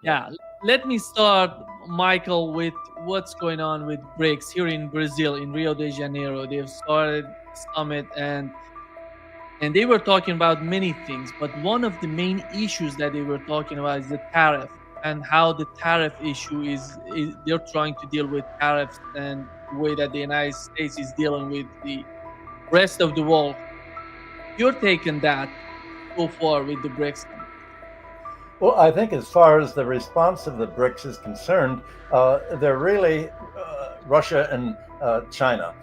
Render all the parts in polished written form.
Yeah, let me start, Michael, with what's going on with BRICS here in Brazil, in Rio de Janeiro. They've started summit, and they were talking about many things, but one of the main issues that they were talking about is the tariff, and how the tariff issue is they're trying to deal with tariffs and the way that the United States is dealing with the rest of the world. Your take on that so far with the BRICS summit? Well, I think as far as the response of the BRICS is concerned, they're really Russia and China.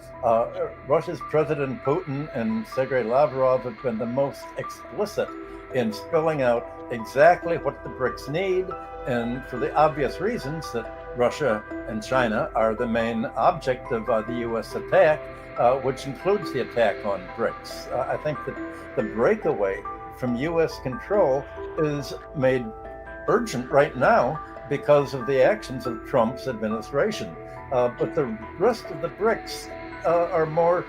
Russia's President Putin and Sergei Lavrov have been the most explicit in spelling out exactly what the BRICS need, and for the obvious reasons that Russia and China are the main object of the U.S. attack, which includes the attack on BRICS. I think that the breakaway from U.S. control is made urgent right now because of the actions of Trump's administration. But the rest of the BRICS are more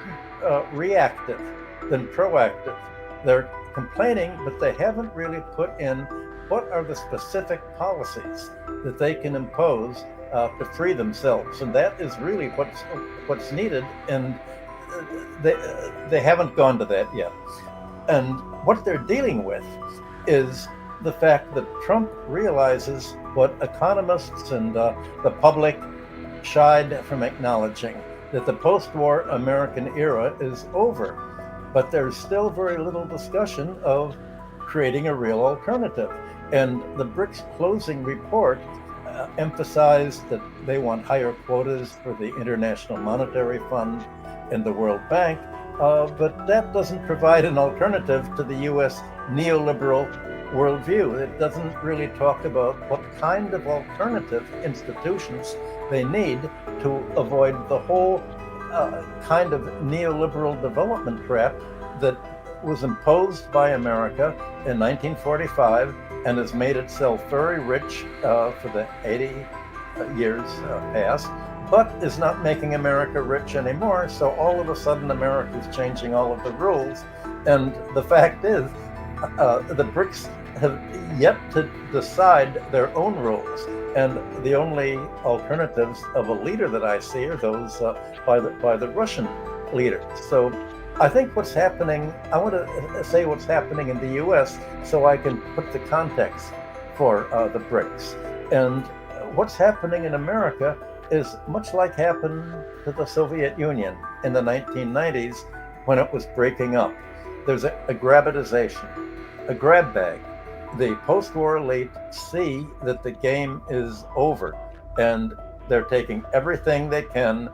reactive than proactive. They're complaining, but they haven't really put in what are the specific policies that they can impose to free themselves, and that is really what's needed. And they haven't gone to that yet. And what they're dealing with is the fact that Trump realizes what economists and the public shied from acknowledging, that the post-war American era is over. But there's still very little discussion of creating a real alternative. And the BRICS closing report emphasized that they want higher quotas for the International Monetary Fund and the World Bank. But that doesn't provide an alternative to the U.S. neoliberal worldview. It doesn't really talk about what kind of alternative institutions they need to avoid the whole kind of neoliberal development trap that was imposed by America in 1945 and has made itself very rich for the 80 years past, but is not making America rich anymore. So all of a sudden, America is changing all of the rules. And the fact is, the BRICS have yet to decide their own rules. And the only alternatives of a leader that I see are those by the Russian leaders. So I think what's happening, I want to say what's happening in the US so I can put the context for the BRICS. And what's happening in America is much like happened to the Soviet Union in the 1990s when it was breaking up. There's a grabitization, a grab bag. The post-war elite see that the game is over, and they're taking everything they can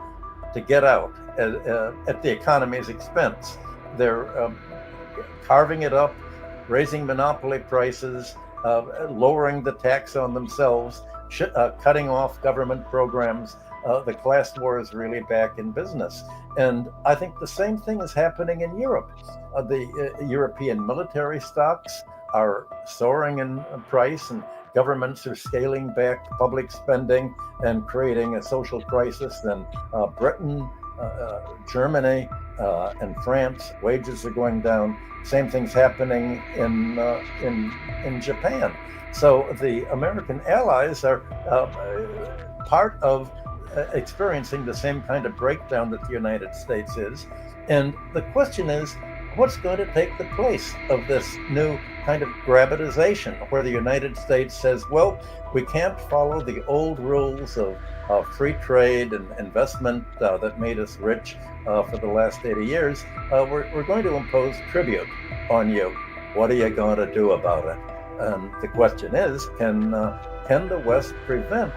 to get out at the economy's expense. They're carving it up, raising monopoly prices, lowering the tax on themselves, cutting off government programs. The class war is really back in business. And I think the same thing is happening in Europe. The European military stocks are soaring in price, and governments are scaling back public spending and creating a social crisis. Then Britain, Germany, and France, wages are going down. Same thing's happening in Japan. So the American allies are part of experiencing the same kind of breakdown that the United States is. And the question is, what's going to take the place of this new kind of grabitization, where the United States says, well, we can't follow the old rules of free trade and investment that made us rich for the last 80 years. We're going to impose tribute on you. What are you going to do about it? And the question is, can the West prevent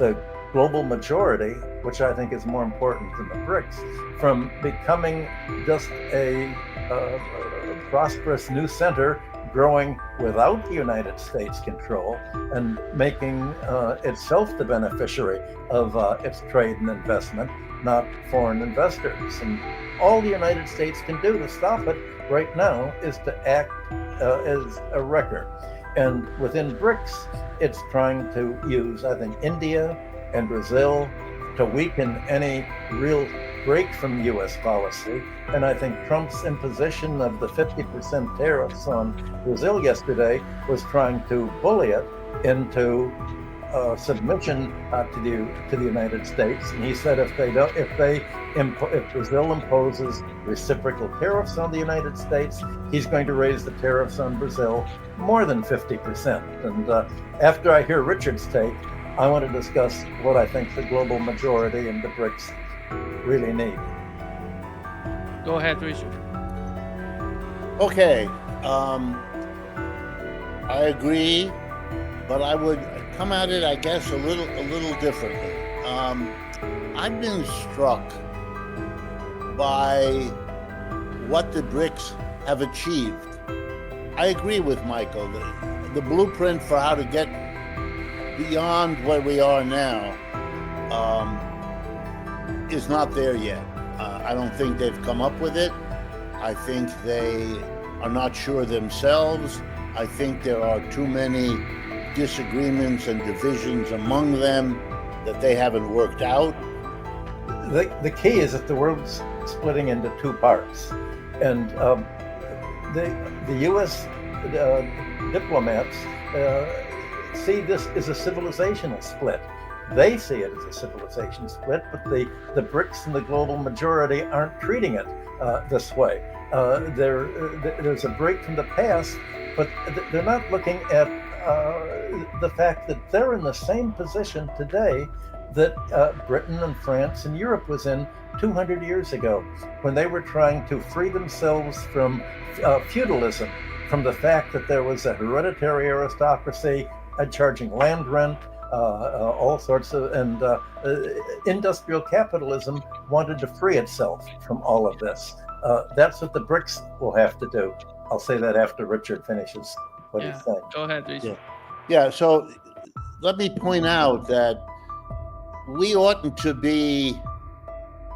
the global majority, which I think is more important than the BRICS, from becoming just a prosperous new center growing without the United States control and making itself the beneficiary of its trade and investment, not foreign investors. And all the United States can do to stop it right now is to act as a wrecker. And within BRICS, it's trying to use, I think, India and Brazil to weaken any real break from U.S. policy. And I think Trump's imposition of the 50% tariffs on Brazil yesterday was trying to bully it into submission to the United States, and he said if Brazil imposes reciprocal tariffs on the United States, he's going to raise the tariffs on Brazil more than 50%. And after I hear Richard's take, I want to discuss what I think the global majority and the BRICS really need. Go ahead, Richard. Okay, I agree, but I would come at it, I guess, a little differently. I've been struck by what the BRICS have achieved. I agree with Michael. The blueprint for how to get beyond where we are now is not there yet. I don't think they've come up with it. I think they are not sure themselves. I think there are too many disagreements and divisions among them that they haven't worked out. The key is that the world's splitting into two parts, and the U.S. Diplomats see this as a civilizational split. They see it as a civilization split, but the BRICS and the global majority aren't treating it this way. There's a break from the past, but they're not looking at the fact that they're in the same position today that Britain and France and Europe was in 200 years ago, when they were trying to free themselves from feudalism, from the fact that there was a hereditary aristocracy charging land rent, all sorts of, and industrial capitalism wanted to free itself from all of this. That's what the BRICS will have to do. I'll say that after Richard finishes what he's saying. Go ahead, Richard. Yeah, so let me point out that we oughtn't to be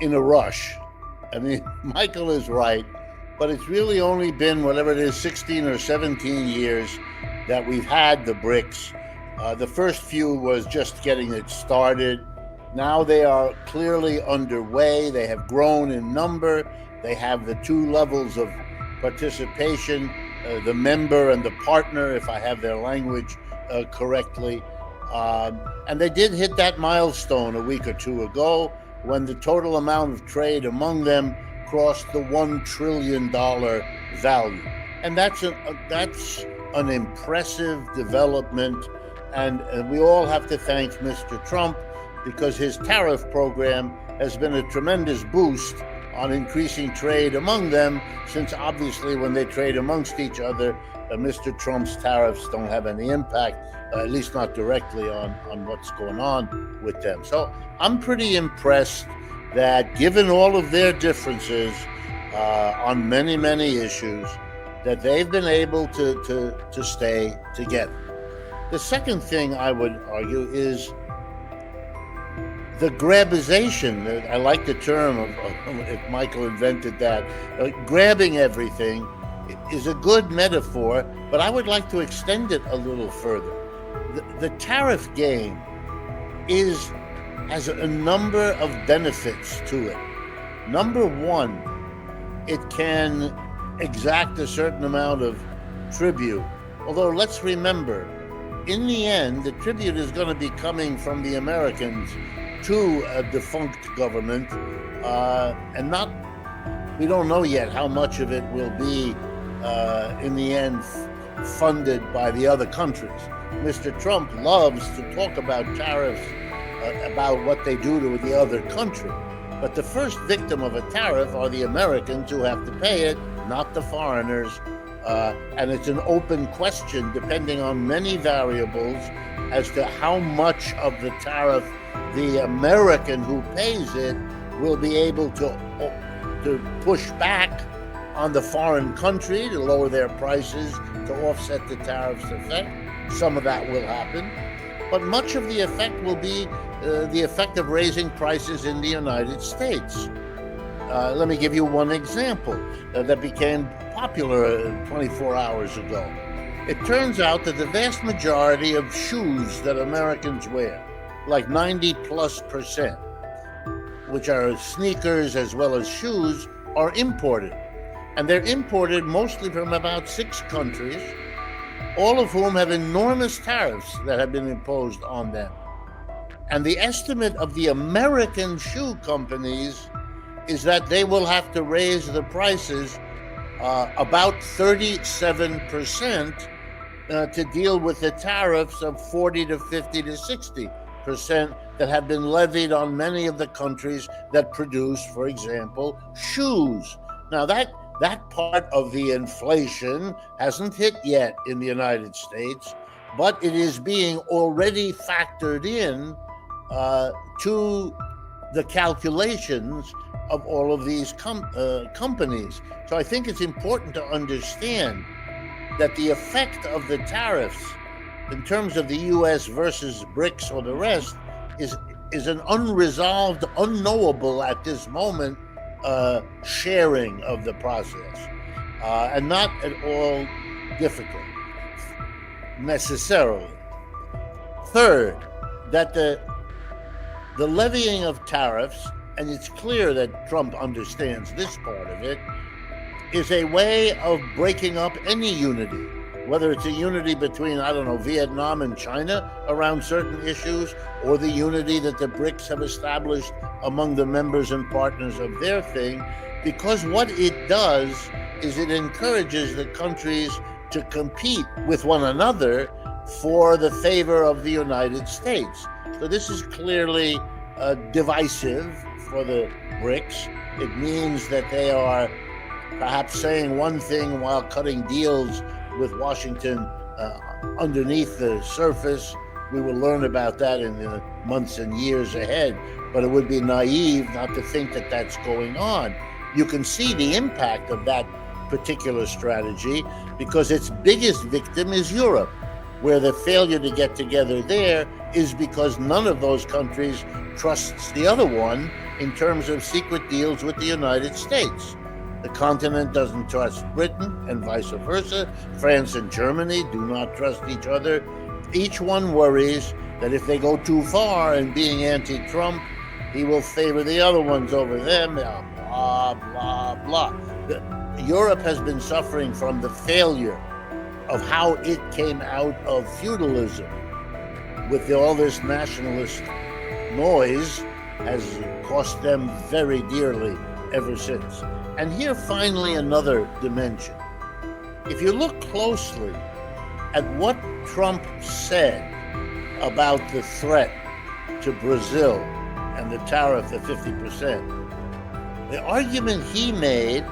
in a rush. I mean, Michael is right, but it's really only been, whatever it is, 16 or 17 years that we've had the BRICS. The first few was just getting it started. Now they are clearly underway. They have grown in number. They have the two levels of participation, the member and the partner, if I have their language correctly. And they did hit that milestone a week or two ago when the total amount of trade among them crossed the $1 trillion value. And that's an impressive development. And we all have to thank Mr. Trump, because his tariff program has been a tremendous boost on increasing trade among them, since obviously when they trade amongst each other, Mr. Trump's tariffs don't have any impact, at least not directly on what's going on with them. So I'm pretty impressed that, given all of their differences on many, many issues, that they've been able to stay together. The second thing I would argue is the grabization. I like the term, if Michael invented that. Grabbing everything is a good metaphor, but I would like to extend it a little further. The tariff game has a number of benefits to it. Number one, it can exact a certain amount of tribute. Although let's remember, in the end, the tribute is going to be coming from the Americans to a defunct government, and we don't know yet how much of it will be, in the end, funded by the other countries. Mr. Trump loves to talk about tariffs, about what they do to the other country. But the first victim of a tariff are the Americans who have to pay it, not the foreigners. And it's an open question, depending on many variables, as to how much of the tariff the American who pays it will be able to push back on the foreign country to lower their prices to offset the tariff's effect. Some of that will happen, but much of the effect will be the effect of raising prices in the United States. Let me give you one example that became popular 24 hours ago. It turns out that the vast majority of shoes that Americans wear, like 90+%, which are sneakers as well as shoes, are imported. And they're imported mostly from about 6 countries, all of whom have enormous tariffs that have been imposed on them. And the estimate of the American shoe companies is that they will have to raise the prices about 37% to deal with the tariffs of 40 to 50 to 60% that have been levied on many of the countries that produce, for example, shoes. Now, that part of the inflation hasn't hit yet in the United States, but it is being already factored in to the calculations of all of these companies. So I think it's important to understand that the effect of the tariffs in terms of the U.S. versus BRICS or the rest is an unresolved, unknowable at this moment sharing of the process, and not at all difficult necessarily. Third, that the levying of tariffs, and it's clear that Trump understands this part of it, is a way of breaking up any unity, whether it's a unity between, I don't know, Vietnam and China around certain issues, or the unity that the BRICS have established among the members and partners of their thing, because what it does is it encourages the countries to compete with one another for the favor of the United States. So this is clearly divisive for the BRICS. It means that they are perhaps saying one thing while cutting deals with Washington underneath the surface. We will learn about that in the months and years ahead, but it would be naive not to think that that's going on. You can see the impact of that particular strategy because its biggest victim is Europe, where the failure to get together there is because none of those countries trusts the other one in terms of secret deals with the United States. The continent doesn't trust Britain and vice versa. France and Germany do not trust each other. Each one worries that if they go too far in being anti-Trump, he will favor the other ones over them, blah, blah, blah. Europe has been suffering from the failure of how it came out of feudalism with all this nationalist noise has cost them very dearly ever since. And here finally another dimension. If you look closely at what Trump said about the threat to Brazil and the tariff of 50%, the argument he made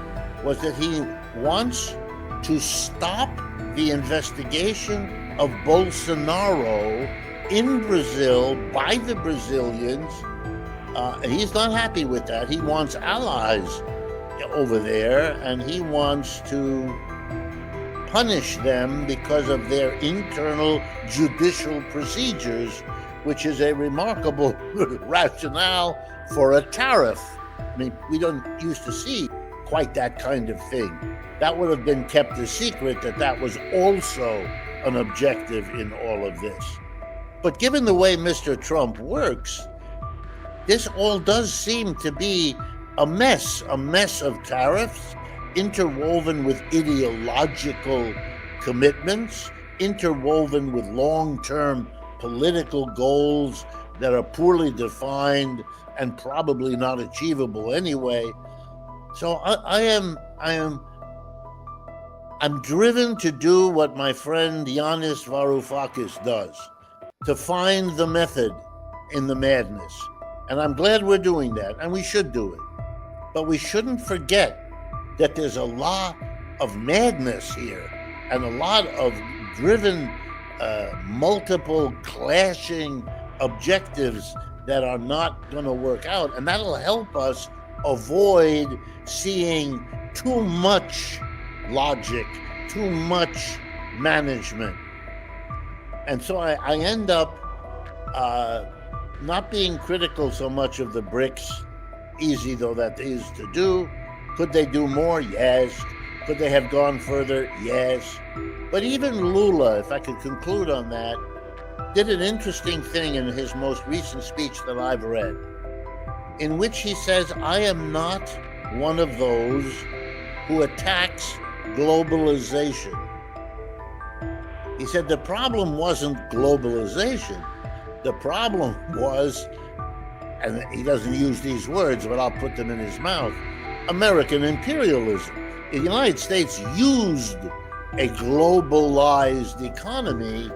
was that he wants to stop the investigation of Bolsonaro in Brazil by the Brazilians. He's not happy with that. He wants allies over there, and he wants to punish them because of their internal judicial procedures, which is a remarkable rationale for a tariff. I mean, we don't used to see quite that kind of thing. That would have been kept a secret, that was also an objective in all of this. But given the way Mr. Trump works, this all does seem to be a mess of tariffs, interwoven with ideological commitments, interwoven with long-term political goals that are poorly defined and probably not achievable anyway. So I'm driven to do what my friend Yanis Varoufakis does, to find the method in the madness. And I'm glad we're doing that, and we should do it. But we shouldn't forget that there's a lot of madness here and a lot of driven, multiple clashing objectives that are not going to work out. And that'll help us avoid seeing too much logic, too much management. And so I end up not being critical so much of the BRICS, easy though that is to do. Could they do more? Yes. Could they have gone further? Yes. But even Lula, if I could conclude on that, did an interesting thing in his most recent speech that I've read, in which he says, I am not one of those who attacks globalization. He said the problem wasn't globalization. The problem was, and he doesn't use these words, but I'll put them in his mouth, American imperialism. The United States used a globalized economy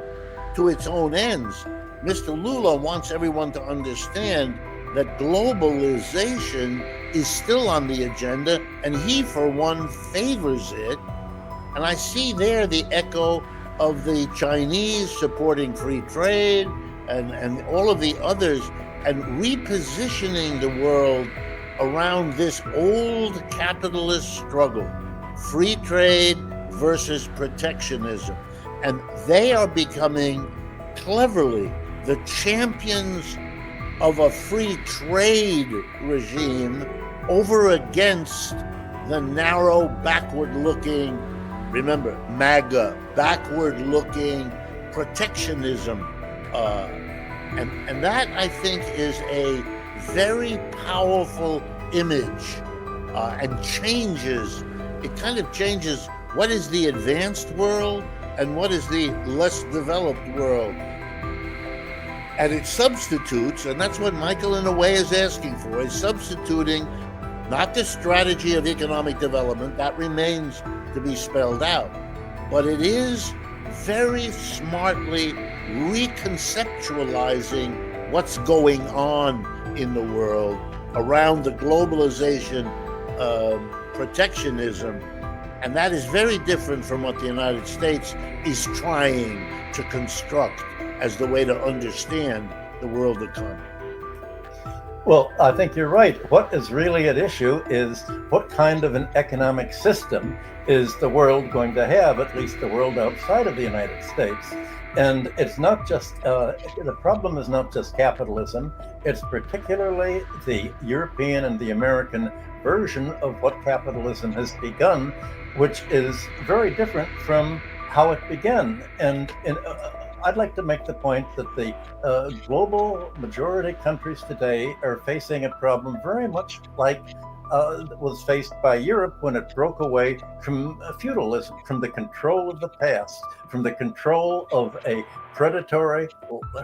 to its own ends. Mr. Lula wants everyone to understand that globalization is still on the agenda, and he, for one, favors it. And I see there the echo of the Chinese supporting free trade and all of the others, and repositioning the world around this old capitalist struggle, free trade versus protectionism. And they are becoming cleverly the champions of a free trade regime over against the narrow, backward-looking, remember, MAGA, backward-looking protectionism. And that, I think, is a very powerful image and changes. It kind of changes what is the advanced world and what is the less developed world. And it substitutes, and that's what Michael in a way is asking for, is substituting not the strategy of economic development, that remains to be spelled out, but it is very smartly reconceptualizing what's going on in the world around the globalization, protectionism. And that is very different from what the United States is trying to construct as the way to understand the world economy. Well, I think you're right. What is really at issue is what kind of an economic system is the world going to have, at least the world outside of the United States. And it's not just, the problem is not just capitalism, it's particularly the European and the American version of what capitalism has begun, which is very different from how it began. And I'd like to make the point that the global majority countries today are facing a problem very much like was faced by Europe when it broke away from feudalism, from the control of the past, from the control of a predatory,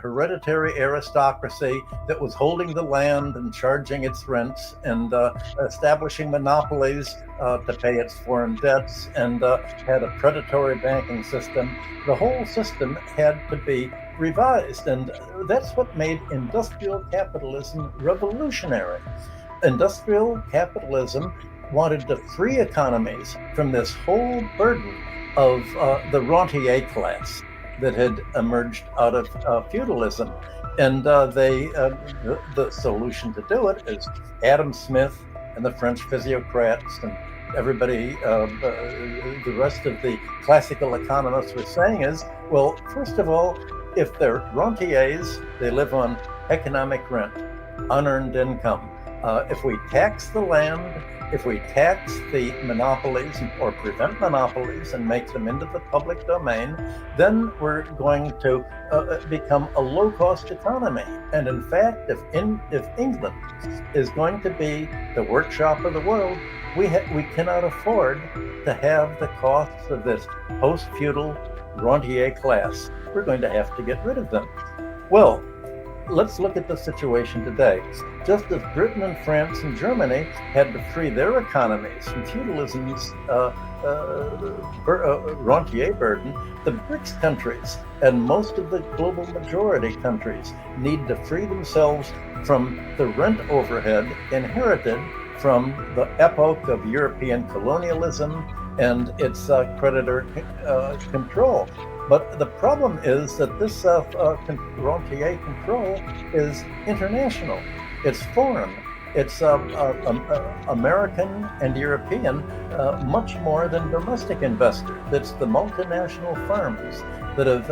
hereditary aristocracy that was holding the land and charging its rents and establishing monopolies to pay its foreign debts, and had a predatory banking system. The whole system had to be revised, and that's what made industrial capitalism revolutionary. Industrial capitalism wanted to free economies from this whole burden of the rentier class that had emerged out of feudalism. And the solution to do it is Adam Smith and the French physiocrats and everybody, the rest of the classical economists were saying is, well, first of all, if they're rentiers, they live on economic rent, unearned income. If we tax the land, if we tax the monopolies or prevent monopolies and make them into the public domain, then we're going to become a low-cost economy. And in fact, if England is going to be the workshop of the world, we cannot afford to have the costs of this post-feudal rentier class. We're going to have to get rid of them. Well, let's look at the situation today. Just as Britain and France and Germany had to free their economies from feudalism's rentier burden, the BRICS countries and most of the global majority countries need to free themselves from the rent overhead inherited from the epoch of European colonialism and its creditor control. But the problem is that this rentier control is international. It's foreign. It's American and European, much more than domestic investors. It's the multinational firms that have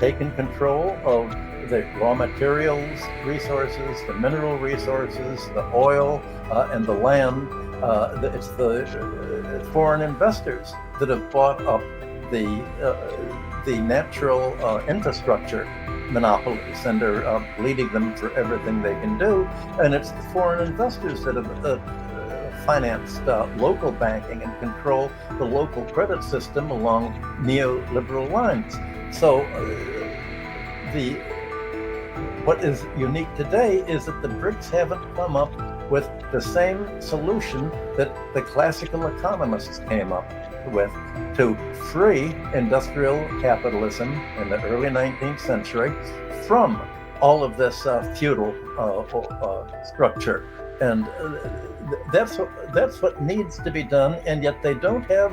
taken control of the raw materials resources, the mineral resources, the oil, and the land. It's the foreign investors that have bought up the natural infrastructure monopolies and are bleeding them for everything they can do. And it's the foreign investors that have financed local banking and control the local credit system along neoliberal lines. So the what is unique today is that the BRICS haven't come up with the same solution that the classical economists came up with to free industrial capitalism in the early 19th century from all of this feudal structure. And that's what needs to be done, and yet they don't have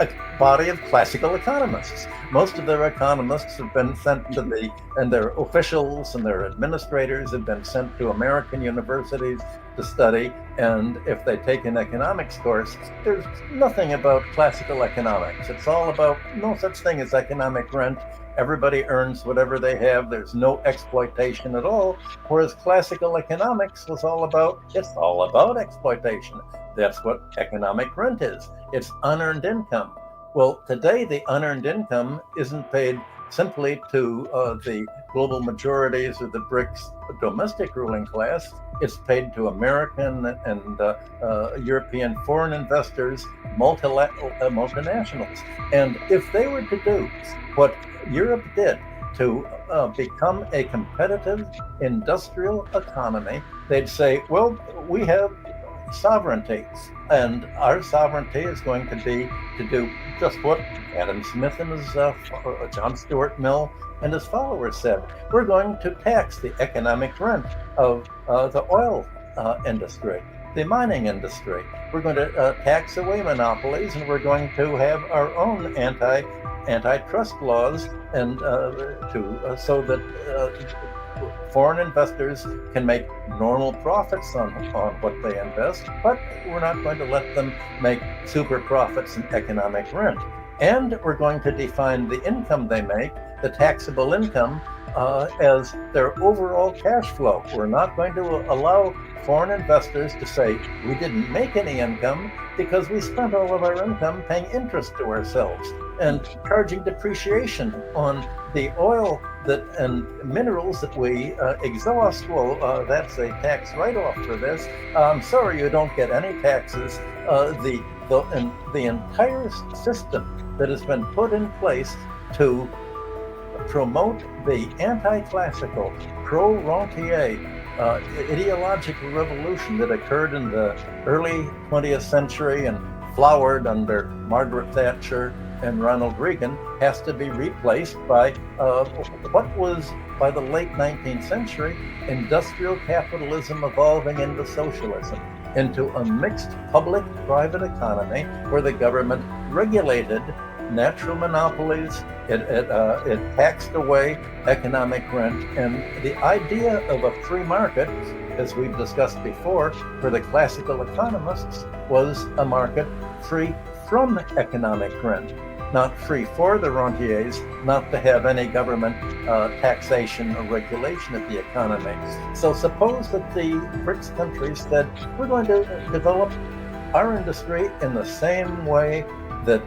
a body of classical economists. Most of their economists have been sent to and their officials and their administrators have been sent to American universities to study. And if they take an economics course, there's nothing about classical economics. It's all about no such thing as economic rent. Everybody earns whatever they have. There's no exploitation at all. Whereas classical economics was all about exploitation. That's what economic rent is. It's unearned income. Well, today the unearned income isn't paid simply to the global majorities of the BRICS domestic ruling class. It's paid to American and European foreign investors, multinationals. And if they were to do what Europe did to become a competitive industrial economy, they'd say, well, we have sovereignty, and our sovereignty is going to be to do just what Adam Smith and his John Stuart Mill and his followers said. We're going to tax the economic rent of the oil industry, the mining industry. We're going to tax away monopolies, and we're going to have our own antitrust laws, and so that foreign investors can make normal profits on what they invest, but we're not going to let them make super profits in economic rent. And we're going to define the income they make, the taxable income, as their overall cash flow. We're not going to allow foreign investors to say, we didn't make any income because we spent all of our income paying interest to ourselves and charging depreciation on the oil and minerals that we exhaust. Well, that's a tax write-off for this. I'm sorry you don't get any taxes. The entire system that has been put in place to promote the anti-classical, pro-rentier ideological revolution that occurred in the early 20th century and flowered under Margaret Thatcher and Ronald Reagan has to be replaced by what was, by the late 19th century, industrial capitalism evolving into socialism, into a mixed public-private economy where the government regulated natural monopolies, it taxed away economic rent, and the idea of a free market, as we've discussed before, for the classical economists, was a market free from economic rent, not free for the rentiers, not to have any government taxation or regulation of the economy. So suppose that the BRICS countries said, we're going to develop our industry in the same way that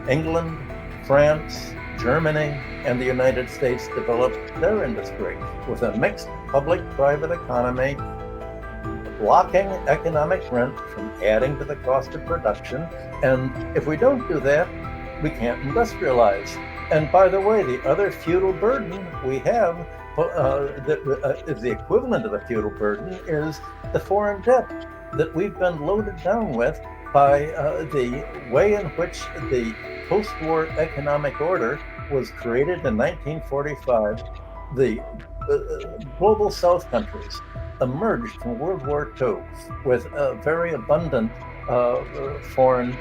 England, France, Germany, and the United States developed their industry, with a mixed public-private economy, blocking economic rent from adding to the cost of production. And if we don't do that, we can't industrialize. And by the way, the other feudal burden we have that is the equivalent of the feudal burden is the foreign debt that we've been loaded down with by the way in which the post-war economic order was created in 1945. The global South countries emerged from World War II with very abundant foreign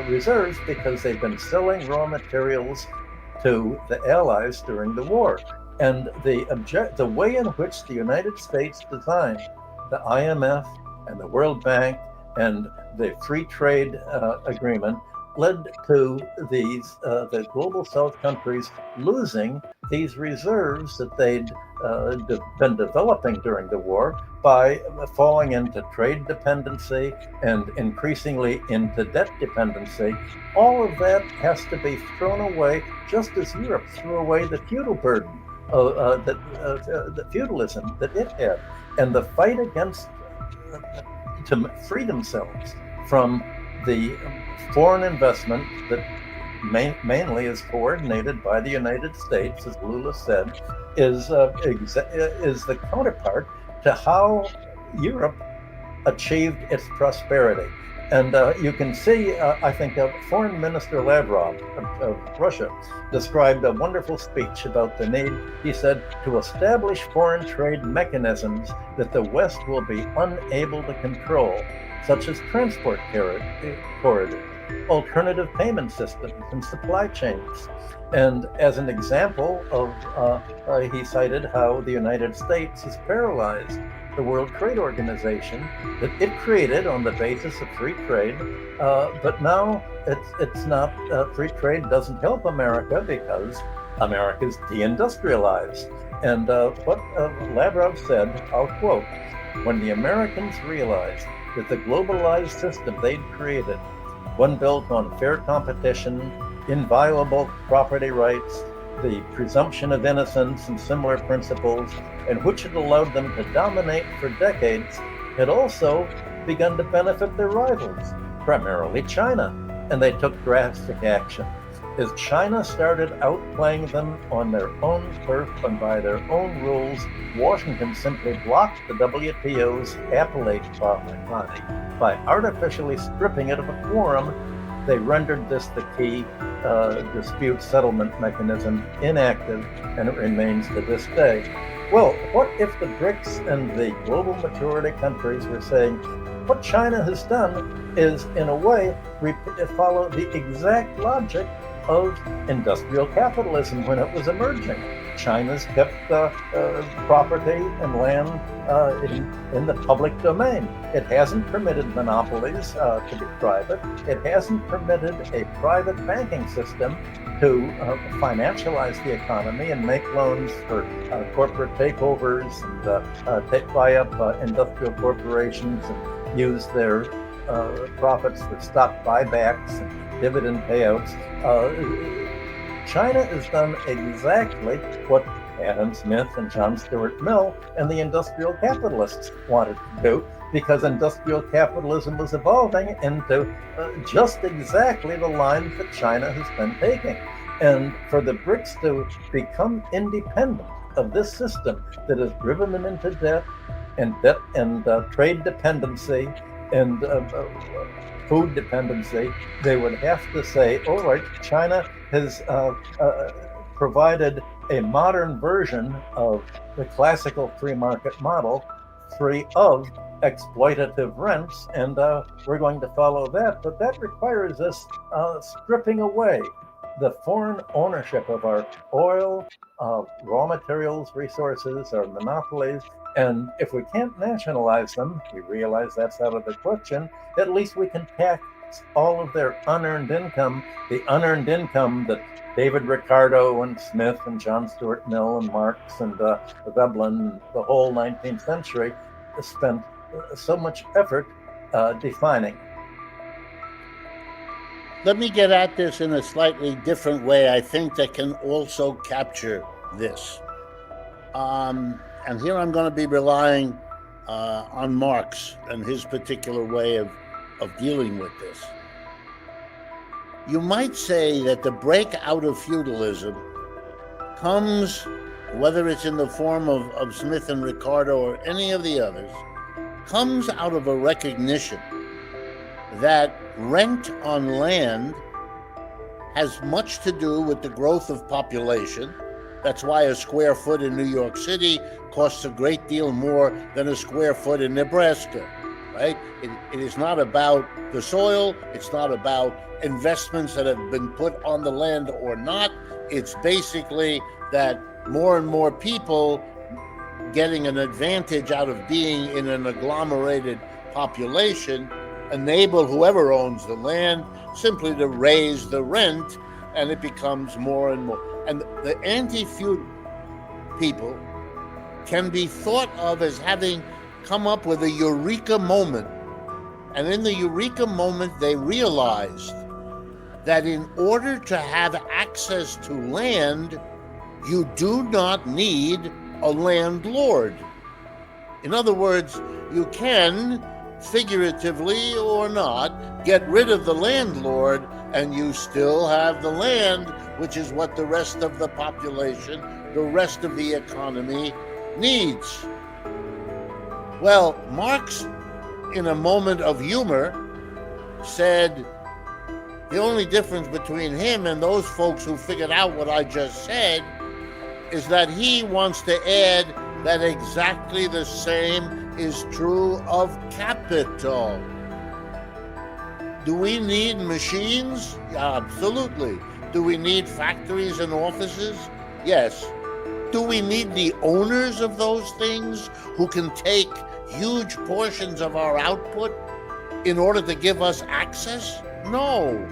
reserves because they've been selling raw materials to the Allies during the war. And the way in which the United States designed the IMF and the World Bank and the free trade agreement led to the global South countries losing these reserves that they'd been developing during the war by falling into trade dependency and increasingly into debt dependency. All of that has to be thrown away, just as Europe threw away the feudal burden, the feudalism that it had, and the fight against to free themselves from the foreign investment that mainly is coordinated by the United States, as Lula said, is the counterpart to how Europe achieved its prosperity. And you can see, I think, Foreign Minister Lavrov of Russia described a wonderful speech about the need, he said, to establish foreign trade mechanisms that the West will be unable to control, such as transport corridors, alternative payment systems, and supply chains. And as an example of, he cited how the United States has paralyzed the World Trade Organization that it created on the basis of free trade, but now it's not, free trade doesn't help America because America's deindustrialized. And what Lavrov said, I'll quote, "When the Americans realized that the globalized system they'd created, one built on fair competition, inviolable property rights, the presumption of innocence and similar principles, and which had allowed them to dominate for decades, had also begun to benefit their rivals, primarily China, and they took drastic action. As China started outplaying them on their own turf and by their own rules, Washington simply blocked the WTO's appellate body by artificially stripping it of a quorum. They rendered this the key dispute settlement mechanism inactive, and it remains to this day." Well, what if the BRICS and the global majority countries were saying, what China has done is, in a way, follow the exact logic of industrial capitalism when it was emerging. China's kept property and land in the public domain. It hasn't permitted monopolies to be private. It hasn't permitted a private banking system to financialize the economy and make loans for corporate takeovers and buy up industrial corporations and use their profits for stock buybacks and dividend payouts. China has done exactly what Adam Smith and John Stuart Mill and the industrial capitalists wanted to do, because industrial capitalism was evolving into just exactly the lines that China has been taking. And for the BRICS to become independent of this system that has driven them into debt and trade dependency and food dependency, they would have to say, all right, China has provided a modern version of the classical free market model, free of exploitative rents, and we're going to follow that. But that requires us stripping away the foreign ownership of our oil, raw materials, resources, our monopolies. And if we can't nationalize them, we realize that's out of the question, at least we can tax all of their unearned income, the unearned income that David Ricardo and Smith and John Stuart Mill and Marx and Veblen, the whole 19th century, spent so much effort defining. Let me get at this in a slightly different way, I think, that can also capture this. And here I'm going to be relying on Marx and his particular way of dealing with this. You might say that the break out of feudalism comes, whether it's in the form of Smith and Ricardo or any of the others, comes out of a recognition that rent on land has much to do with the growth of population. That's why a square foot in New York City costs a great deal more than a square foot in Nebraska, right? It is not about the soil. It's not about investments that have been put on the land or not. It's basically that more and more people getting an advantage out of being in an agglomerated population enable whoever owns the land simply to raise the rent, and it becomes more and more. And the anti-feud people can be thought of as having come up with a eureka moment. And in the eureka moment, they realized that in order to have access to land, you do not need a landlord. In other words, you can figuratively or not, get rid of the landlord, and you still have the land, which is what the rest of the population, the rest of the economy needs. Well, Marx, in a moment of humor, said the only difference between him and those folks who figured out what I just said is that he wants to add that exactly the same is true of capital. Do we need machines? Absolutely. Do we need factories and offices? Yes. Do we need the owners of those things who can take huge portions of our output in order to give us access? No.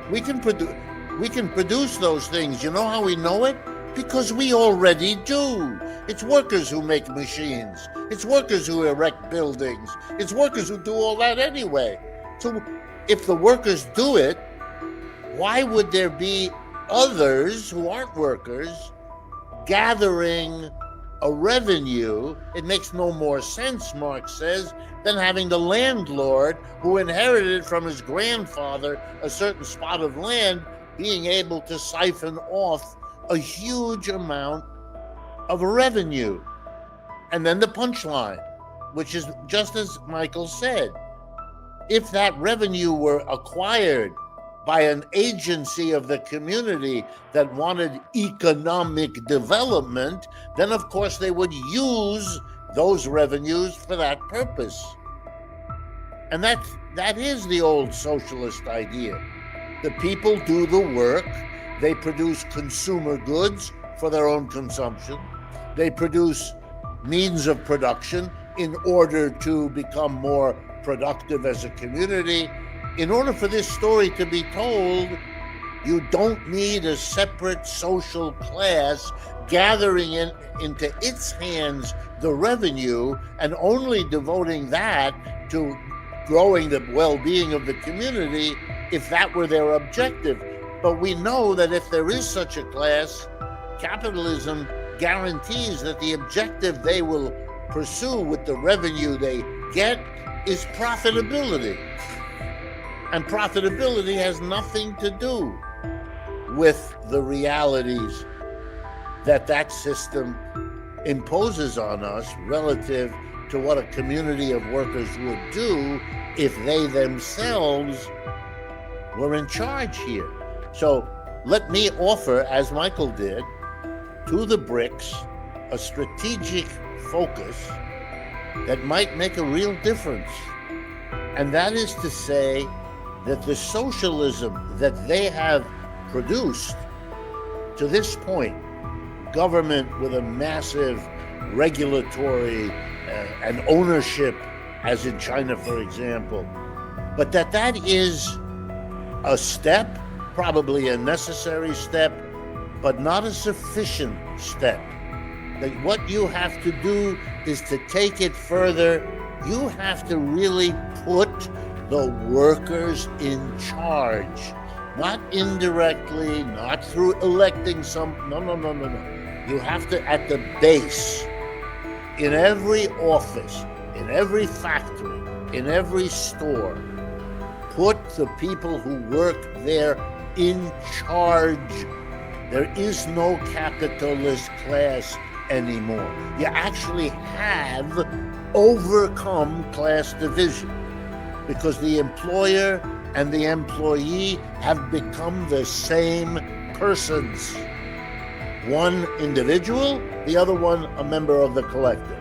We can produce those things. You know how we know it? Because we already do. It's workers who make machines. It's workers who erect buildings. It's workers who do all that anyway. So if the workers do it, why would there be others who aren't workers gathering a revenue? It makes no more sense, Marx says, than having the landlord who inherited from his grandfather a certain spot of land being able to siphon off a huge amount of revenue. And then the punchline, which is just as Michael said, if that revenue were acquired by an agency of the community that wanted economic development, then of course they would use those revenues for that purpose. And that is the old socialist idea. The people do the work. They produce consumer goods for their own consumption. They produce means of production in order to become more productive as a community. In order for this story to be told, you don't need a separate social class gathering into its hands the revenue and only devoting that to growing the well-being of the community if that were their objective. But we know that if there is such a class, capitalism guarantees that the objective they will pursue with the revenue they get is profitability. And profitability has nothing to do with the realities that system imposes on us relative to what a community of workers would do if they themselves were in charge here. So let me offer, as Michael did, to the BRICS a strategic focus that might make a real difference. And that is to say that the socialism that they have produced to this point, government with a massive regulatory and ownership, as in China, for example, but that is a step, probably a necessary step, but not a sufficient step. That what you have to do is to take it further. You have to really put the workers in charge, not indirectly, not through electing some, no. You have to, at the base, in every office, in every factory, in every store, put the people who work there in charge. There is no capitalist class anymore. You actually have overcome class division because the employer and the employee have become the same persons. One individual, the other one a member of the collective.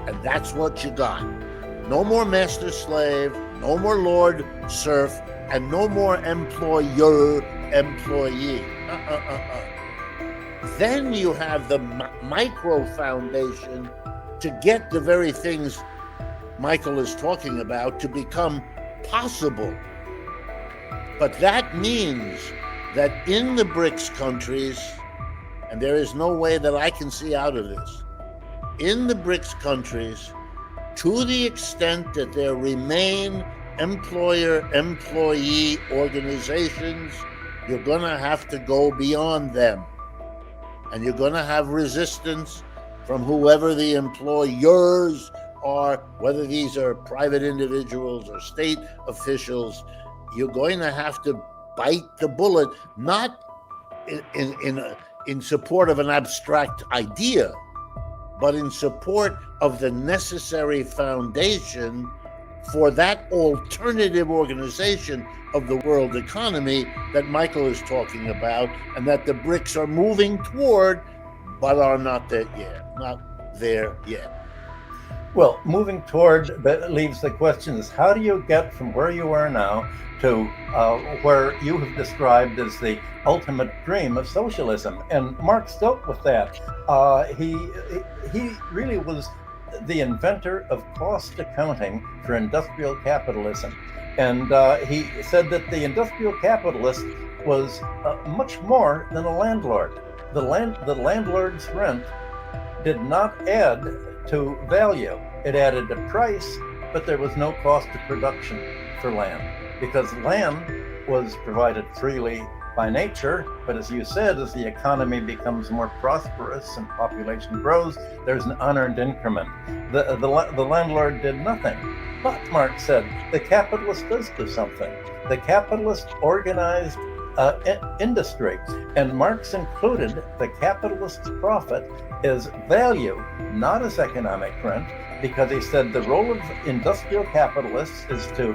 And that's what you got. No more master-slave, no more lord-serf, and no more employer-employee. Then you have the micro foundation to get the very things Michael is talking about to become possible. But that means that in the BRICS countries, and there is no way that I can see out of this, in the BRICS countries, to the extent that there remain employer-employee organizations, you're going to have to go beyond them. And you're going to have resistance from whoever the employers are, whether these are private individuals or state officials, you're going to have to bite the bullet, not in support of an abstract idea, but in support of the necessary foundation for that alternative organization of the world economy that Michael is talking about, and that the BRICS are moving toward, but are not there yet. Well, moving toward, that leaves the question is, how do you get from where you are now to where you have described as the ultimate dream of socialism? And Marx dealt with that. He really was the inventor of cost accounting for industrial capitalism. And he said that the industrial capitalist was much more than a landlord. The landlord's rent did not add to value. It added to price, but there was no cost of production for land, because land was provided freely by nature. But as you said, as the economy becomes more prosperous and population grows, there's an unearned increment. The landlord did nothing. But Marx said the capitalist does do something. The capitalist organized industry, and Marx included the capitalist's profit as value, not as economic rent, because he said the role of industrial capitalists is to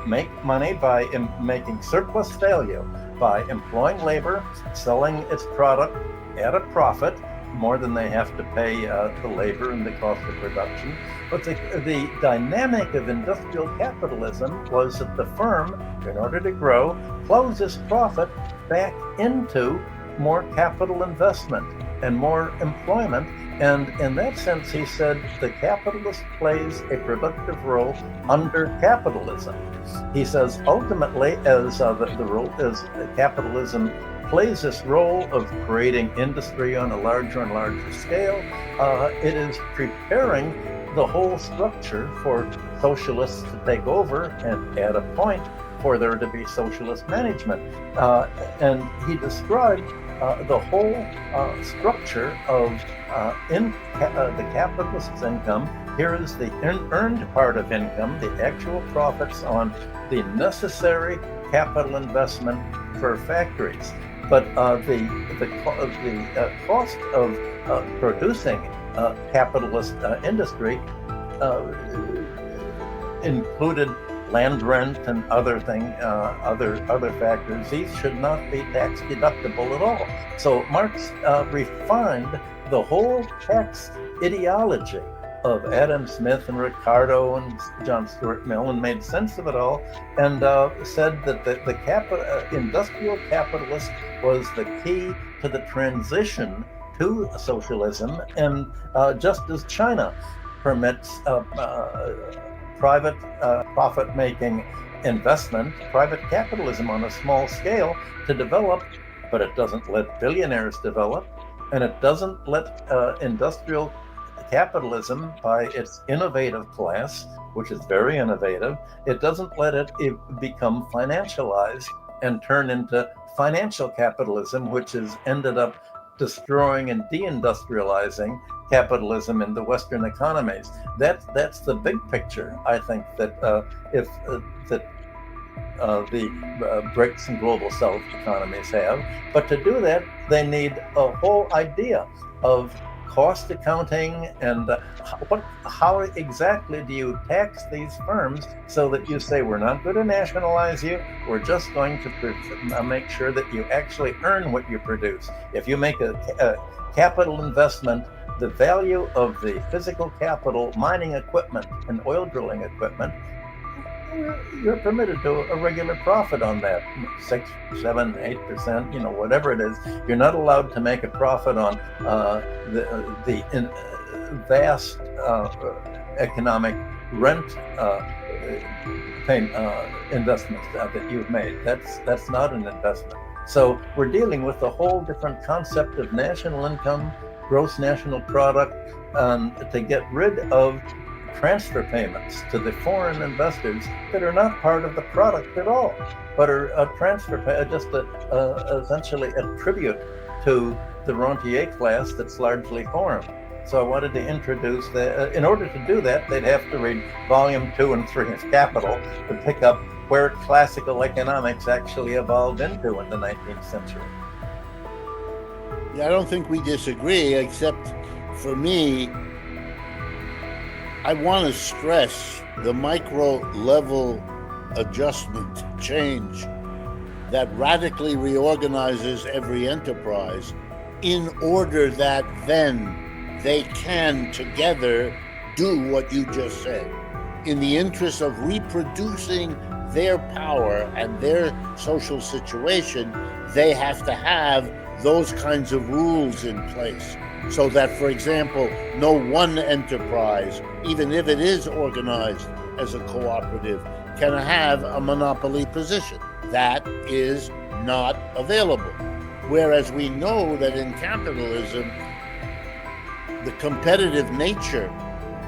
make money by making surplus value, by employing labor, selling its product at a profit, more than they have to pay the labor and the cost of production. But the dynamic of industrial capitalism was that the firm, in order to grow, flows its profit back into more capital investment and more employment. And in that sense, he said the capitalist plays a productive role under capitalism. He says ultimately, as capitalism plays this role of creating industry on a larger and larger scale, it is preparing the whole structure for socialists to take over, and at a point for there to be socialist management. And he described the whole structure of the capitalist's income. Here is the earned part of income, the actual profits on the necessary capital investment for factories. But the cost of producing capitalist industry included land rent and other factors. These should not be tax deductible at all. So Marx refined the whole tax ideology of Adam Smith and Ricardo and John Stuart Mill, and made sense of it all, and said that the industrial capitalist was the key to the transition to socialism. And just as China permits private profit-making investment, private capitalism on a small scale to develop, but it doesn't let billionaires develop, and it doesn't let industrial capitalism by its innovative class, which is very innovative, it doesn't let it become financialized and turn into financial capitalism, which has ended up destroying and deindustrializing capitalism in the Western economies. That's the big picture. I think that the BRICS and global South economies have. But to do that, they need a whole idea of cost accounting and how exactly do you tax these firms so that you say, we're not going to nationalize you, we're just going to make sure that you actually earn what you produce. If you make a capital investment, the value of the physical capital, mining equipment and oil drilling equipment, you're permitted to a regular profit on that, 6, 7, 8%, whatever it is. You're not allowed to make a profit on the vast economic rent investments that you've made. That's not an investment. So we're dealing with a whole different concept of national income, gross national product, to get rid of transfer payments to the foreign investors that are not part of the product at all, but are a transfer essentially a tribute to the rentier class that's largely foreign. So I wanted to introduce that. In order to do that, they'd have to read volume 2 and 3 of Capital to pick up where classical economics actually evolved into in the 19th century. Yeah, I don't think we disagree, except for me, I want to stress the micro level adjustment change that radically reorganizes every enterprise in order that then they can together do what you just said. In the interest of reproducing their power and their social situation, they have to have those kinds of rules in place so that, for example, no one enterprise, even if it is organized as a cooperative, can have a monopoly position. That is not available. Whereas we know that in capitalism, the competitive nature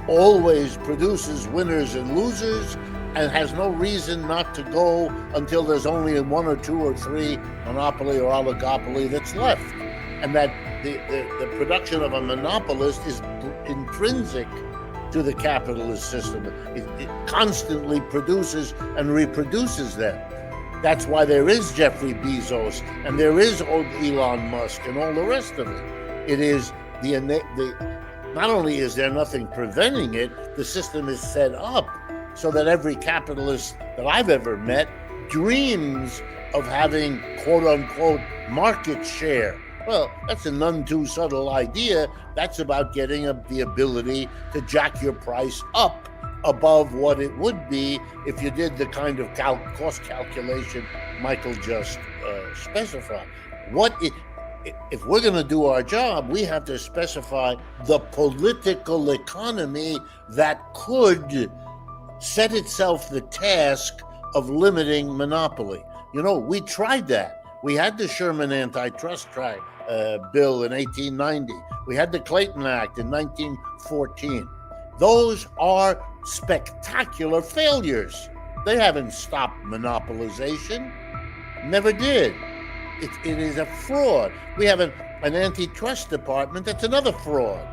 always produces winners and losers and has no reason not to go until there's only 1 or 2 or 3 monopoly or oligopoly that's left. And that the production of a monopolist is intrinsic to the capitalist system. It constantly produces and reproduces them. That's why there is Jeffrey Bezos and there is Elon Musk and all the rest of it. It is not only is there nothing preventing it, the system is set up so that every capitalist that I've ever met dreams of having quote unquote market share. Well, that's a none too subtle idea. That's about getting the ability to jack your price up above what it would be if you did the kind of cost calculation Michael just specified. If we're going to do our job, we have to specify the political economy that could set itself the task of limiting monopoly. You know, we tried that. We had the Sherman antitrust bill in 1890. We had the Clayton Act in 1914. Those are spectacular failures. They haven't stopped monopolization. Never did. It is a fraud. We have an antitrust department that's another fraud.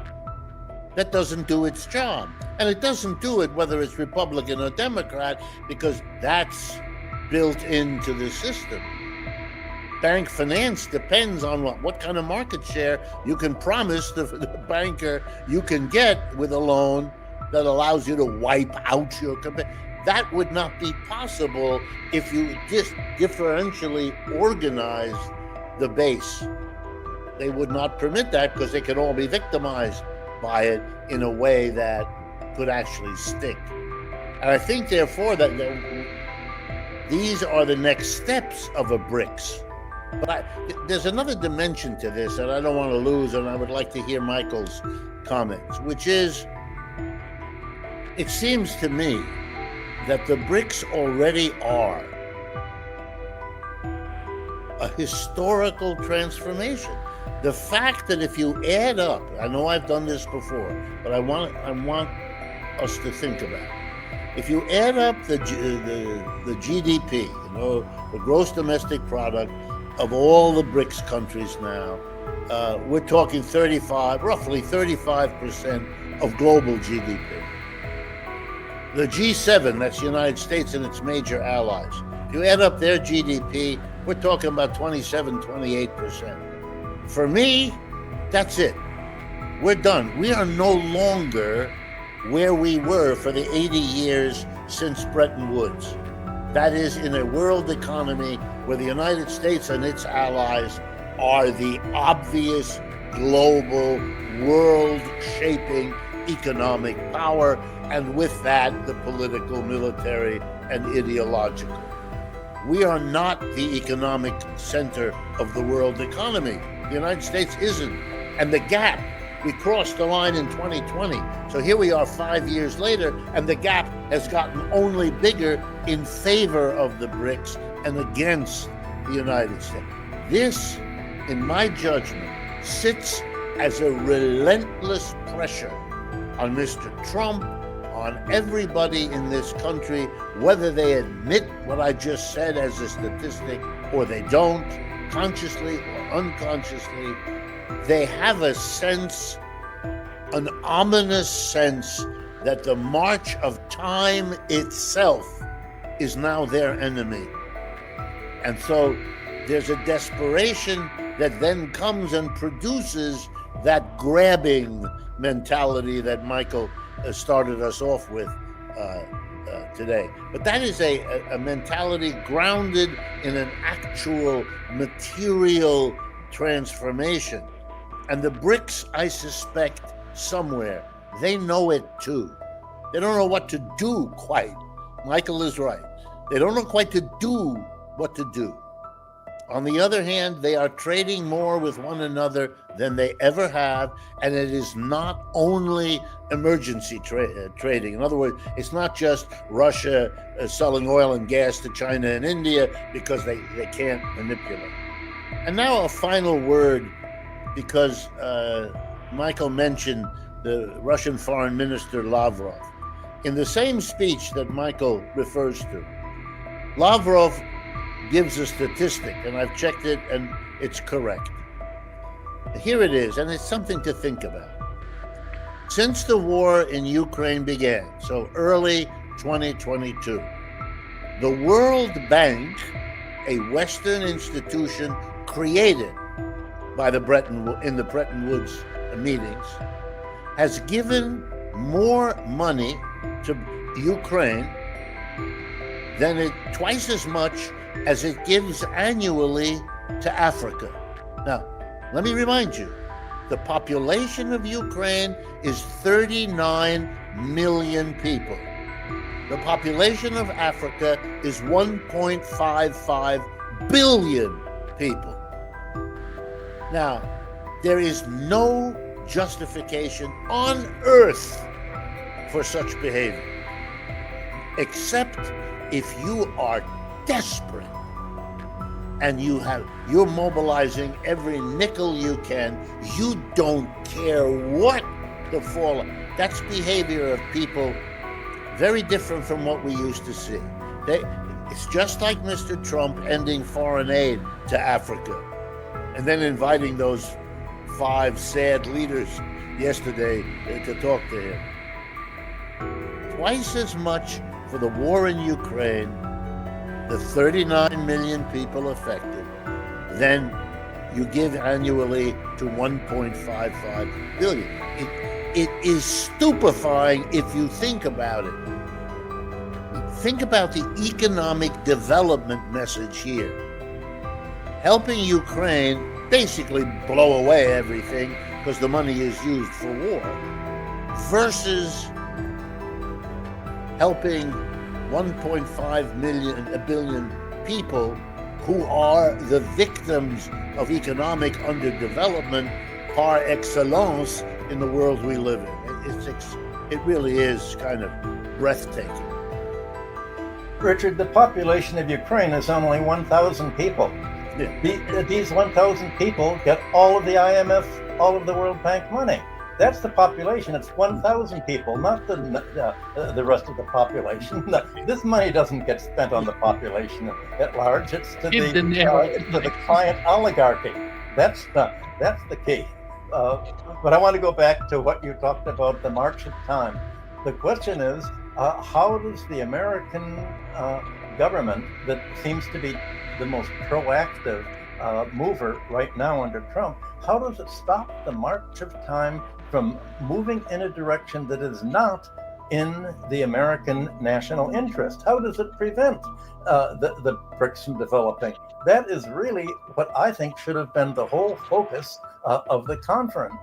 That doesn't do its job. And it doesn't do it whether it's Republican or Democrat, because that's built into the system. Bank finance depends on what kind of market share you can promise the banker you can get with a loan that allows you to wipe out your company. That would not be possible if you just differentially organized the base. They would not permit that because they could all be victimized by it in a way that could actually stick. And I think, therefore, that these are the next steps of a BRICS. But there's another dimension to this that I don't want to lose, and I would like to hear Michael's comments, which is, it seems to me that the BRICS already are a historical transformation. The fact that if you add up, I know I've done this before, but I want us to think about it. If you add up the GDP, the gross domestic product of all the BRICS countries now, we're talking roughly 35% of global GDP. The G7, that's the United States and its major allies, if you add up their GDP, we're talking about 27, 28%. For me, that's it. We're done. We are no longer where we were for the 80 years since Bretton Woods. That is, in a world economy where the United States and its allies are the obvious global, world-shaping economic power, and with that, the political, military, and ideological. We are not the economic center of the world economy. The United States isn't. And the gap, we crossed the line in 2020. So here we are 5 years later, and the gap has gotten only bigger in favor of the BRICS and against the United States. This, in my judgment, sits as a relentless pressure on Mr. Trump, on everybody in this country, whether they admit what I just said as a statistic or they don't, consciously or unconsciously. They have a sense an ominous sense that the march of time itself is now their enemy. And so there's a desperation that then comes and produces that grabbing mentality that Michael started us off with today. But that is a mentality grounded in an actual material transformation. And the BRICS, I suspect, somewhere, they know it too. They don't know what to do quite. Michael is right. They don't know quite to do what to do. On the other hand, they are trading more with one another than they ever have, and it is not only emergency trading. In other words, it's not just Russia selling oil and gas to China and India because they can't manipulate. And now a final word, because Michael mentioned the Russian Foreign Minister Lavrov. In the same speech that Michael refers to, Lavrov gives a statistic, and I've checked it, and it's correct. Here it is, and it's something to think about. Since the war in Ukraine began, so early 2022, the World Bank, a Western institution created by in the Bretton Woods meetings, has given more money to Ukraine than twice as much as it gives annually to Africa. Now, let me remind you, the population of Ukraine is 39 million people. The population of Africa is 1.55 billion people. Now, there is no justification on earth for such behavior, except if you are desperate and you're mobilizing every nickel you can. You don't care what the fallout. That's behavior of people very different from what we used to see. It's just like Mr. Trump ending foreign aid to Africa and then inviting those 5 sad leaders yesterday to talk to him. Twice as much for the war in Ukraine, the 39 million people affected, then you give annually to 1.55 billion. It is stupefying if you think about it. Think about the economic development message here. Helping Ukraine basically blow away everything because the money is used for war, versus helping 1.5 billion people who are the victims of economic underdevelopment par excellence in the world we live in. It really is kind of breathtaking. Richard, the population of Ukraine is only 1,000 people. Yeah. These 1,000 people get all of the IMF, all of the World Bank money. That's the population. It's 1,000 people, not the rest of the population. This money doesn't get spent on the population at large. It's to the client oligarchy. That's the key. But I want to go back to what you talked about, the march of time. The question is, how does the American government, that seems to be the most proactive mover right now under Trump, how does it stop the march of time from moving in a direction that is not in the American national interest? How does it prevent the BRICS from developing? That is really what I think should have been the whole focus of the conference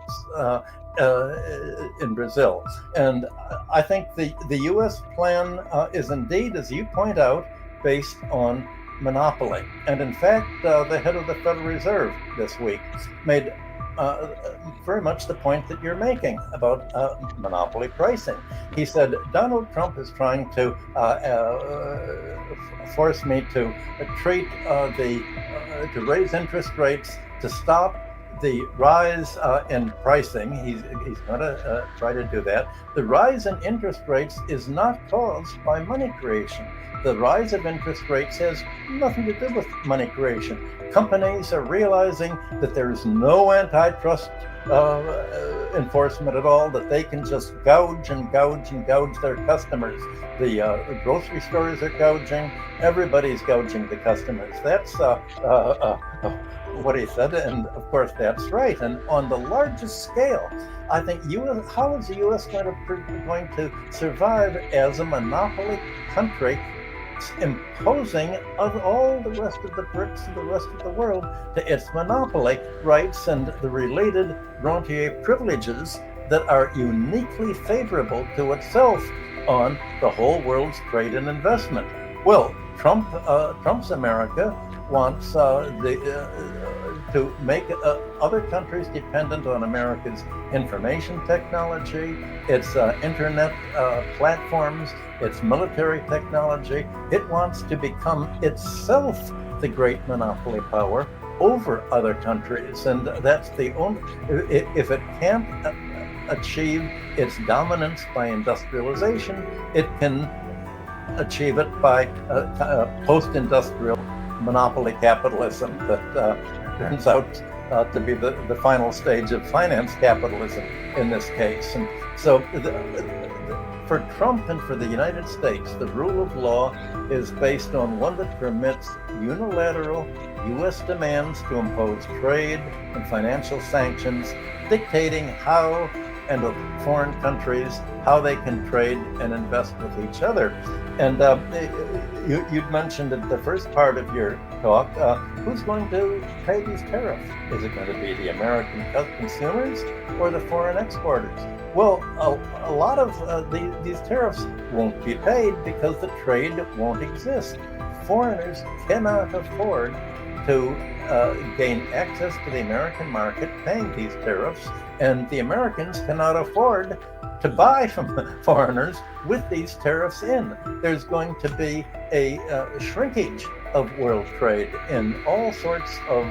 in Brazil. And I think the U.S. plan is indeed, as you point out, based on monopoly. And in fact, the head of the Federal Reserve this week made very much the point that you're making about monopoly pricing. He said, Donald Trump is trying to force me to to raise interest rates, to stop the rise in pricing. He's going to try to do that. The rise in interest rates is not caused by money creation. the rise of interest rates has nothing to do with money creation. Companies are realizing that there is no antitrust enforcement at all, that they can just gouge and gouge and gouge their customers. The grocery stores are gouging. Everybody's gouging the customers. That's what he said, and of course that's right. And on the largest scale, I think how is the U.S. going to survive as a monopoly country, imposing of all the rest of the BRICS and the rest of the world to its monopoly rights and the related rentier privileges that are uniquely favorable to itself on the whole world's trade and investment? Well, Trump's America wants to make other countries dependent on America's information technology, its internet platforms, its military technology. It wants to become itself the great monopoly power over other countries. And that's the only, if it can't achieve its dominance by industrialization, it can achieve it by post-industrial monopoly capitalism that turns out to be the final stage of finance capitalism in this case. And so for Trump and for the United States, the rule of law is based on one that permits unilateral U.S. demands to impose trade and financial sanctions, dictating how and of foreign countries how they can trade and invest with each other. And you'd mentioned in the first part of your talk, who's going to pay these tariffs? Is it going to be the American consumers or the foreign exporters? Well, a lot of these tariffs won't be paid because the trade won't exist. Foreigners cannot afford to gain access to the American market paying these tariffs, and the Americans cannot afford to buy from foreigners with these tariffs in. There's going to be a shrinkage of world trade in all sorts of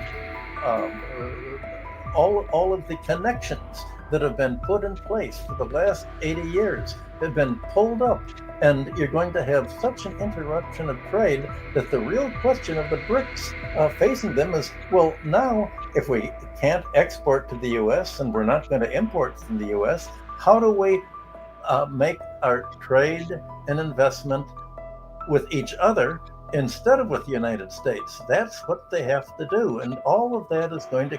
all of the connections that have been put in place for the last 80 years have been pulled up, and you're going to have such an interruption of trade that the real question of the BRICS facing them is, well, now if we can't export to the U.S. and we're not going to import from the U.S., how do we make our trade and investment with each other instead of with the United States? That's what they have to do, and all of that is going to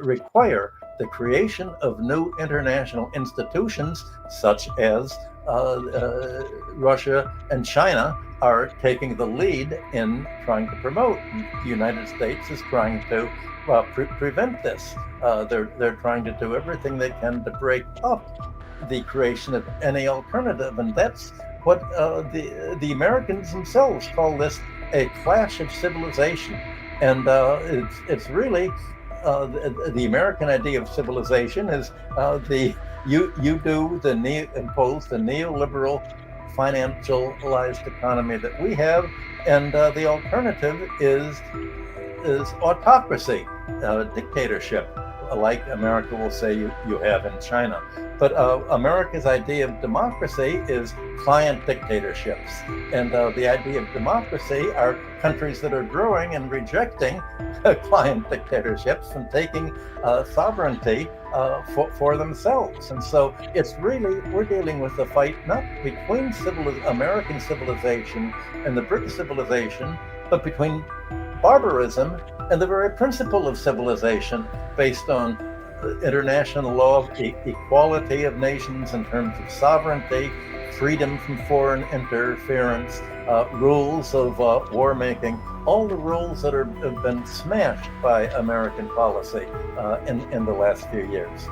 require the creation of new international institutions, such as Russia and China are taking the lead in trying to promote. The United States is trying to prevent this. They're trying to do everything they can to break up the creation of any alternative, and that's what the Americans themselves call this a clash of civilization. And it's really the American idea of civilization is you impose the neoliberal financialized economy that we have, and the alternative is autocracy, dictatorship, like America will say you have in China. But America's idea of democracy is client dictatorships. And the idea of democracy are countries that are growing and rejecting client dictatorships and taking sovereignty for themselves. And so it's really, we're dealing with a fight not between American civilization and the British civilization, but between barbarism and the very principle of civilization based on international law of equality of nations in terms of sovereignty, freedom from foreign interference, rules of war making, all the rules that have been smashed by American policy in the last few years.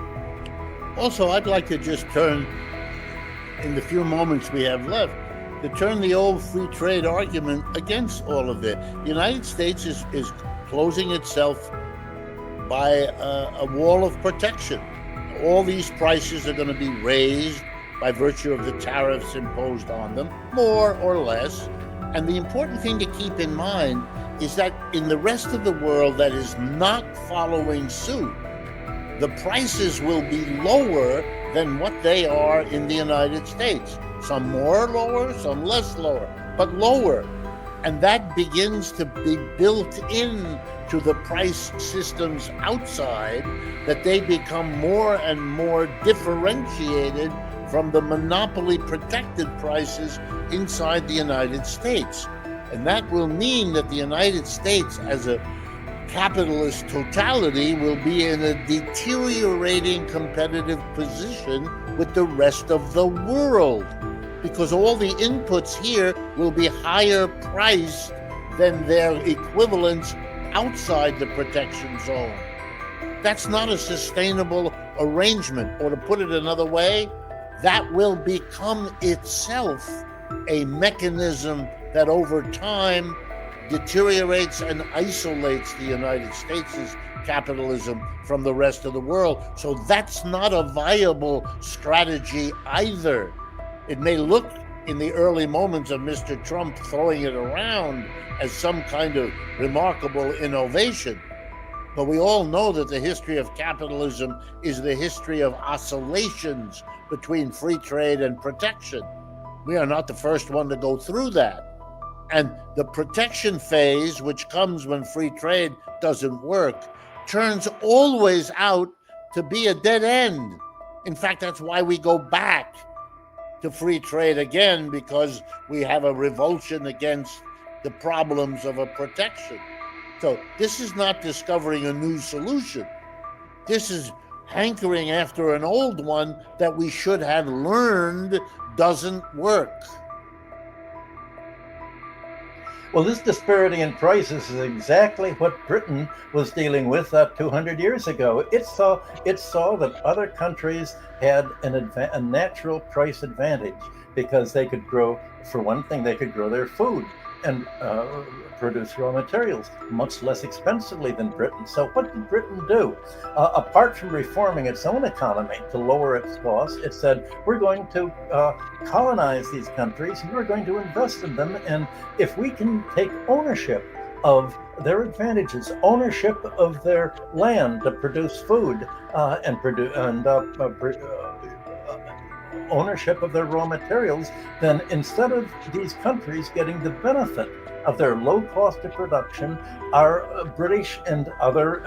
Also, I'd like to just turn, in the few moments we have left, to turn the old free trade argument against all of it. The United States is closing itself by a wall of protection. All these prices are going to be raised by virtue of the tariffs imposed on them, more or less. And the important thing to keep in mind is that in the rest of the world that is not following suit, the prices will be lower than what they are in the United States. Some more lower, some less lower. but lower. And that begins to be built in to the price systems outside, that they become more and more differentiated from the monopoly protected prices inside the United States. And that will mean that the United States as a capitalist totality will be in a deteriorating competitive position with the rest of the world, because all the inputs here will be higher priced than their equivalents outside the protection zone. That's not a sustainable arrangement. Or to put it another way, that will become itself a mechanism that over time deteriorates and isolates the United States' capitalism from the rest of the world. So that's not a viable strategy either. It may look in the early moments of Mr. Trump throwing it around as some kind of remarkable innovation, but we all know that the history of capitalism is the history of oscillations between free trade and protection. We are not the first one to go through that. And the protection phase, which comes when free trade doesn't work, turns always out to be a dead end. In fact, that's why we go back to free trade again, because we have a revulsion against the problems of a protection. So this is not discovering a new solution. This is hankering after an old one that we should have learned doesn't work. Well, this disparity in prices is exactly what Britain was dealing with 200 years ago. It saw that other countries had a natural price advantage because they could grow, for one thing, they could grow their food and produce raw materials much less expensively than Britain. So what did Britain do? Apart from reforming its own economy to lower its costs, it said, we're going to colonize these countries and we're going to invest in them. And if we can take ownership of their advantages, ownership of their land to produce food ownership of their raw materials, then instead of these countries getting the benefit of their low cost of production, our British and other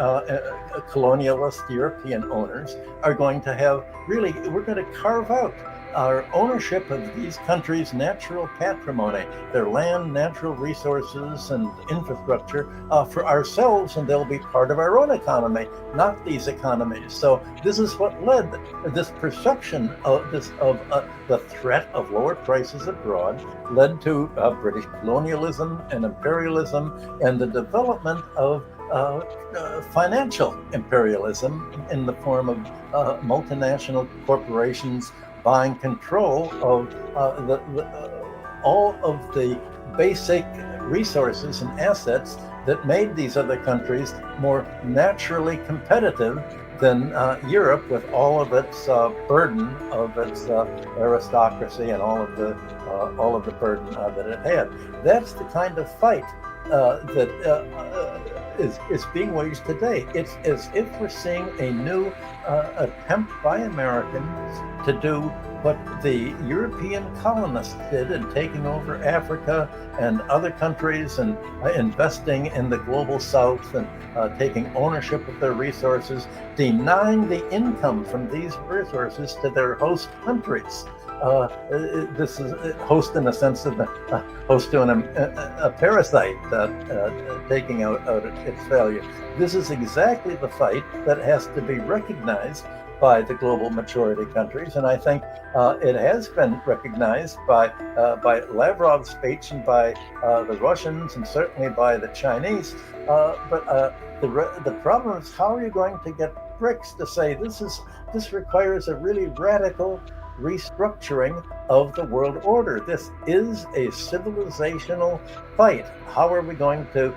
colonialist European owners are going to have we're going to carve out our ownership of these countries' natural patrimony, their land, natural resources, and infrastructure for ourselves, and they'll be part of our own economy, not these economies. So this is what led this perception of the threat of lower prices abroad led to British colonialism and imperialism and the development of financial imperialism in the form of multinational corporations buying control of all of the basic resources and assets that made these other countries more naturally competitive than Europe, with all of its burden of its aristocracy and all of the burden that it had. That's the kind of fight that is being waged today. It's as if we're seeing a new attempt by Americans to do what the European colonists did in taking over Africa and other countries and investing in the global south and taking ownership of their resources, denying the income from these resources to their host countries. This is host in the sense of host to a parasite taking out its value. This is exactly the fight that has to be recognized by the global majority countries, and I think it has been recognized by Lavrov's speech and by the Russians and certainly by the Chinese. But the problem is, how are you going to get BRICS to say this requires a really radical restructuring of the world order? This is a civilizational fight. How are we going to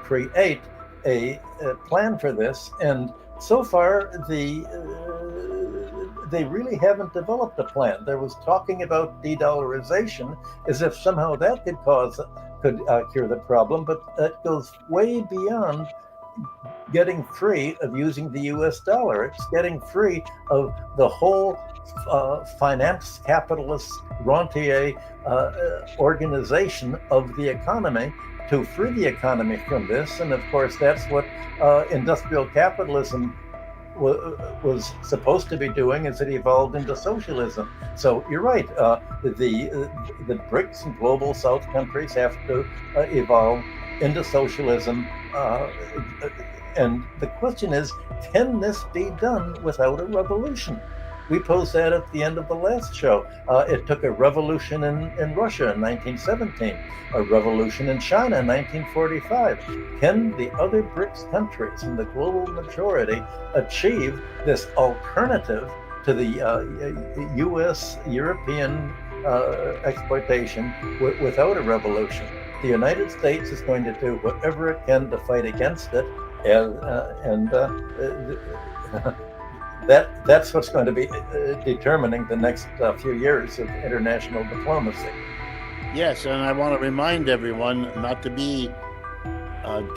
create a plan for this? And so far, they really haven't developed a plan. There was talking about de-dollarization as if somehow that could cure the problem, but that goes way beyond getting free of using the US dollar. It's getting free of the whole finance capitalist rentier organization of the economy to free the economy from this. And of course, that's what industrial capitalism was supposed to be doing as it evolved into socialism. So you're right. The BRICS and global South countries have to evolve into socialism. And the question is, can this be done without a revolution? We posed that at the end of the last show. It took a revolution in Russia in 1917, a revolution in China in 1945. Can the other BRICS countries and the global majority achieve this alternative to the US, European exploitation without a revolution? The United States is going to do whatever it can to fight against it, and that's what's going to be determining the next few years of international diplomacy. Yes, and I want to remind everyone not to be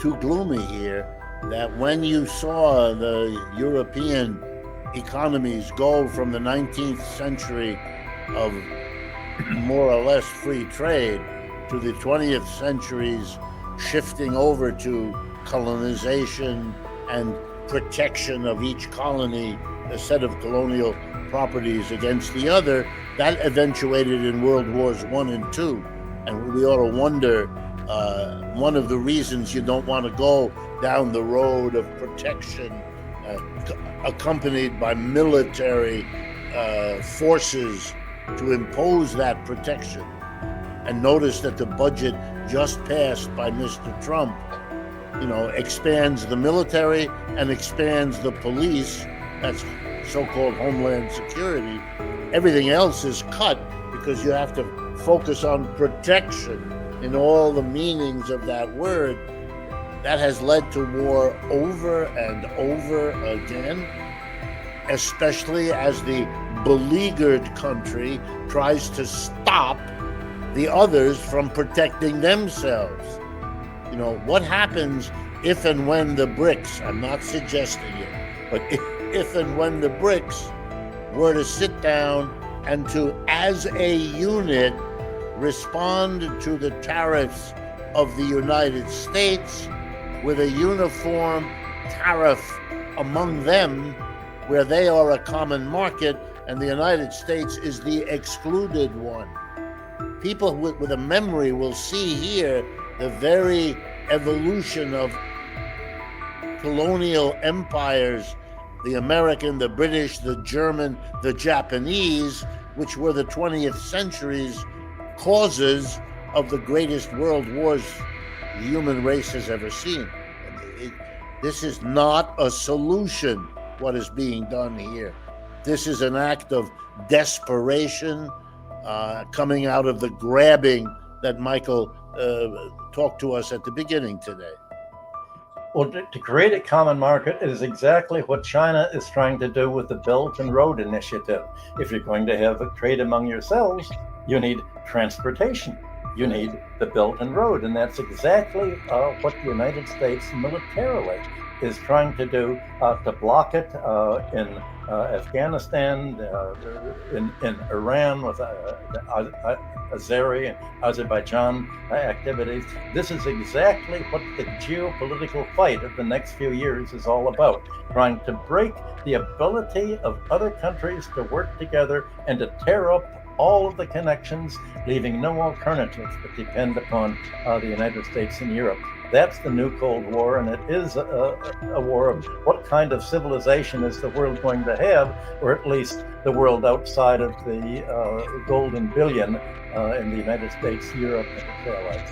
too gloomy here, that when you saw the European economies go from the 19th century of more or less free trade to the 20th century's shifting over to colonization and protection of each colony, a set of colonial properties against the other, that eventuated in World Wars I and II. And we ought to wonder, one of the reasons you don't want to go down the road of protection accompanied by military forces to impose that protection. And notice that the budget just passed by Mr. Trump, expands the military and expands the police. That's so-called Homeland Security. Everything else is cut because you have to focus on protection in all the meanings of that word. That has led to war over and over again, especially as the beleaguered country tries to stop the others from protecting themselves. What happens if and when the BRICS, I'm not suggesting it, but if and when the BRICS were to sit down and to, as a unit, respond to the tariffs of the United States with a uniform tariff among them, where they are a common market and the United States is the excluded one. People with a memory will see here the very evolution of colonial empires, the American, the British, the German, the Japanese, which were the 20th century's causes of the greatest world wars the human race has ever seen. This is not a solution, what is being done here. This is an act of desperation coming out of the grabbing that Michael talked to us at the beginning today. Well, to create a common market is exactly what China is trying to do with the Belt and Road Initiative. If you're going to have a trade among yourselves, you need transportation. You need the Belt and Road, and that's exactly what the United States militarily is trying to do to block it in Afghanistan, in Iran with the Azeri and Azerbaijan activities. This is exactly what the geopolitical fight of the next few years is all about, trying to break the ability of other countries to work together and to tear up all of the connections, leaving no alternatives but depend upon the United States and Europe. That's the new Cold War, and it is a war of what kind of civilization is the world going to have, or at least the world outside of the golden billion in the United States, Europe, and its allies.